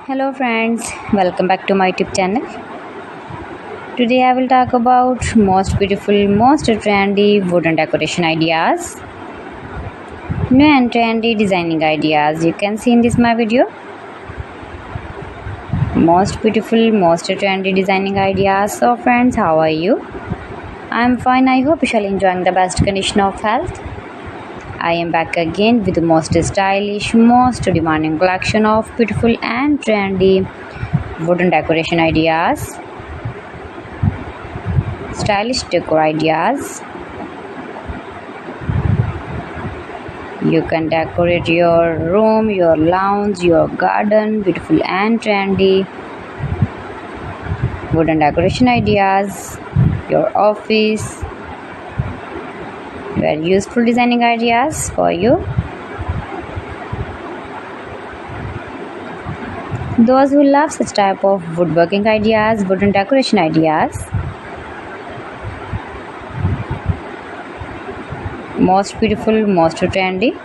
Hello friends, welcome back to my YouTube channel. Today I will talk about most beautiful, most trendy wooden decoration ideas. New and trendy designing ideas you can see in this my video. Most beautiful, most trendy designing ideas. So friends, how are you? I am fine. I hope you shall enjoying the best condition of health. I am back again with the most stylish, most demanding collection of beautiful and trendy wooden decoration ideas, stylish decor ideas. You can decorate your room, your lounge, your garden, beautiful and trendy wooden decoration ideas, your office. Very useful designing ideas for you. Those who love such type of woodworking ideas, wooden decoration ideas. Most beautiful, most trendy.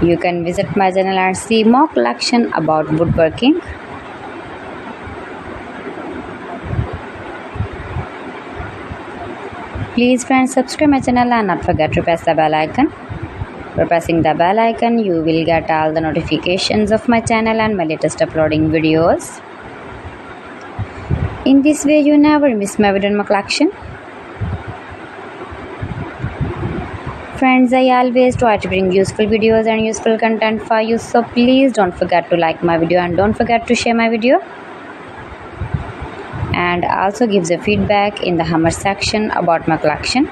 You can visit my channel and see more collection about woodworking. Please friends, subscribe my channel and not forget to press the bell icon. By pressing the bell icon, you will get all the notifications of my channel and my latest uploading videos. In this way, you never miss my video in my collection. Friends, I always try to bring useful videos and useful content for you, so please don't forget to like my video and don't forget to share my video. And also gives a feedback in the comment section about my collection.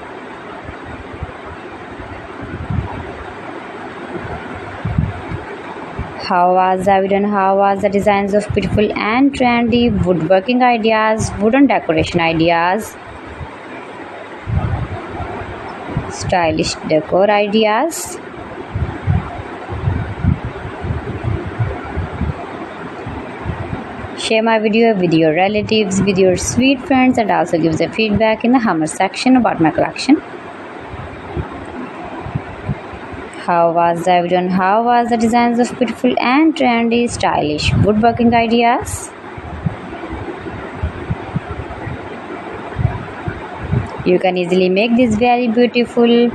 How was the video and how was the designs of beautiful and trendy woodworking ideas, wooden decoration ideas, stylish decor ideas. Share my video with your relatives, with your sweet friends, and also gives a feedback in the comment section about my collection. How was the video and how was the designs of beautiful and trendy stylish woodworking ideas? You can easily make these very beautiful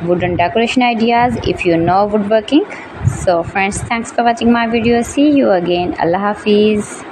wooden decoration ideas if you know woodworking. So friends, thanks for watching my video. See you again. Allah Hafiz.